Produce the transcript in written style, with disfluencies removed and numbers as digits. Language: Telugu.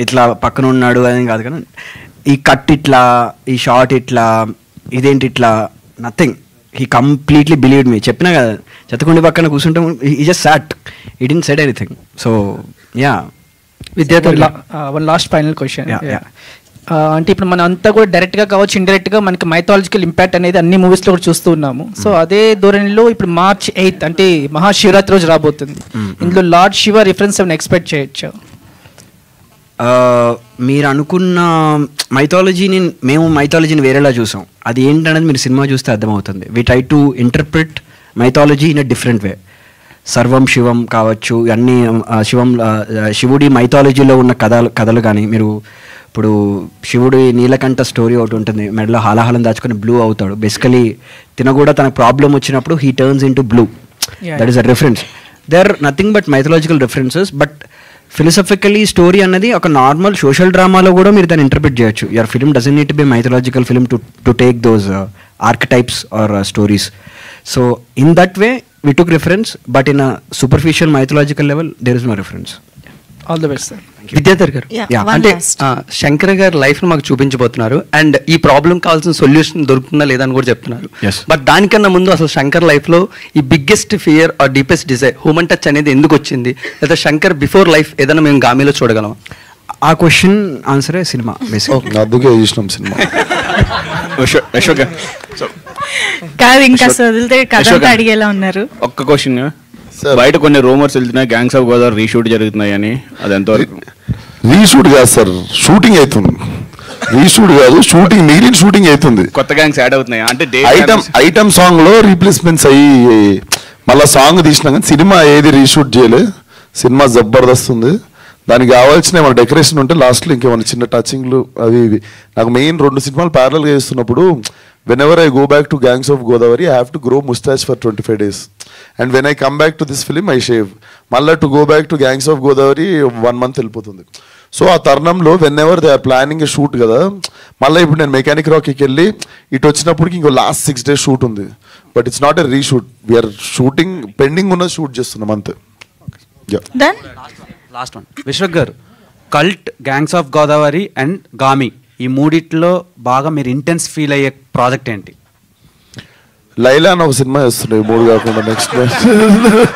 ఇట్లా పక్కన ఉన్నాడు అని కాదు కానీ ఈ కట్ ఇట్లా ఈ షార్ట్ ఇట్లా ఇదేంటి ఇట్లా నథింగ్ హీ కంప్లీట్లీ బిలీవ్డ్ మీ చెప్పినా కదా చెత్తకుండి పక్కన కూర్చుంటే ఈ జస్ట్ సాట్ ఈ didn't said anything so yeah విద్యార్థి వన్ లాస్ట్ ఫైనల్ క్వశ్చన్ అంటే ఇప్పుడు మనం అంతా కూడా డైరెక్ట్గా కావచ్చు ఇండైరెక్ట్గా మనకి మైథాలజికల్ ఇంపాక్ట్ అనేది అన్ని మూవీస్లో కూడా చూస్తూ ఉన్నాము సో అదే ధోరణిలో ఇప్పుడు March 8th అంటే మహాశివరాత్రి రోజు రాబోతుంది ఇందులో లార్డ్ శివ రిఫరెన్స్ ఏమైనా ఎక్స్పెక్ట్ చేయొచ్చు మీరు అనుకున్న మేము మైథాలజీని వేరేలా చూసాం అది ఏంటనేది మీరు సినిమా చూస్తే అర్థమవుతుంది we try to interpret mythology in a different way Sarvam Shivam కావచ్చు అన్నీ శివుడి మైథాలజీలో ఉన్న కథలు కానీ మీరు ఇప్పుడు శివుడి నీలకంఠ స్టోరీ ఒకటి ఉంటుంది మెడలో హాలాహలం దాచుకొని బ్లూ అవుతాడు బేసికలీ కూడా తనకు ప్రాబ్లం వచ్చినప్పుడు he turns into blue that is a reference they are nothing but mythological references but philosophically story అన్నది ఒక నార్మల్ సోషల్ డ్రామాలో కూడా మీరు దాన్ని ఇంటర్ప్రిట్ చేయొచ్చు your film doesn't need to be mythological film to take those archetypes or stories so in that way we took reference but in a superficial mythological level there is no reference all the best sir Vidyadhar గారు అంటే శంకర్ గారు లైఫ్ ను మాకు చూపించబోతున్నారు అండ్ ఈ ప్రాబ్లం కావాల్సిన సొల్యూషన్ దొరుకుతుందా లేదా అని కూడా చెప్తున్నారు బట్ దానికన్నా ముందు అసలు శంకర్ లైఫ్ లో ఈ biggest fear or deepest desire human touch అనేది ఎందుకు వచ్చింది లేదా శంకర్ బిఫోర్ లైఫ్ ఏదైనా మేము గామిలో చూడగలం ఆ క్వశ్చన్ ఆన్సరే సినిమా అందుకే చూసినాం సినిమా కాదు ఇంకా వదిలితే కథ అడిగేలా ఉన్నారు ఒక్క క్వశ్చన్ బయట కొన్ని రూమర్స్ వెళ్తున్నాయి గ్యాంగ్స్ ఆఫ్ గోదావరి రీషూట్ జరుగుతున్నాయి అని అది ఎంతవరకు రీషూట్ కాదు సార్ షూటింగ్ అవుతుంది రీషూట్ కాదు షూటింగ్ మిగిలిన షూటింగ్ అవుతుంది కొత్త గ్యాంగ్స్ యాడ్ అవుతున్నాయి అంటే ఐటమ్ సాంగ్ లో రీప్లేస్మెంట్స్ అయ్యి మళ్ళీ సాంగ్ తీసినా కానీ సినిమా ఏది రీషూట్ చేయలే సినిమా జబర్దస్త్ ఉంది దానికి కావాల్సిన ఏమైనా డెకరేషన్ ఉంటే లాస్ట్లో ఇంకేమైనా చిన్న టచింగ్లు అవి ఇవి నాకు మెయిన్ 2 సినిమాలు ప్యారల్గా చేస్తున్నప్పుడు whenever I go back to Gangs of Godavari, I have to grow mustache for 25 days. And when I come back to this film, I shave. Malla to go back to Gangs of Godavari, 1 month వెళ్ళిపోతుంది. సో ఆ తరుణంలో whenever they are planning a shoot కదా మళ్ళీ ఇప్పుడు నేను మెకానిక్ రాక్కి వెళ్ళి ఇటు వచ్చినప్పటికి ఇంకో లాస్ట్ 6 days షూట్ ఉంది but it's not a reshoot we're shooting pending ఉన్న షూట్ చేస్తున్నాం అంతే last one Vishwak garu cult gangs of Godavari and Gaami ఈ మూడిట్లో బాగా మీరు ఇంటెన్స్ ఫీల్ అయ్యే ప్రాజెక్ట్ ఏంటి లైలా అని ఒక సినిమా చేస్తుండే 3 కాకుండా నెక్స్ట్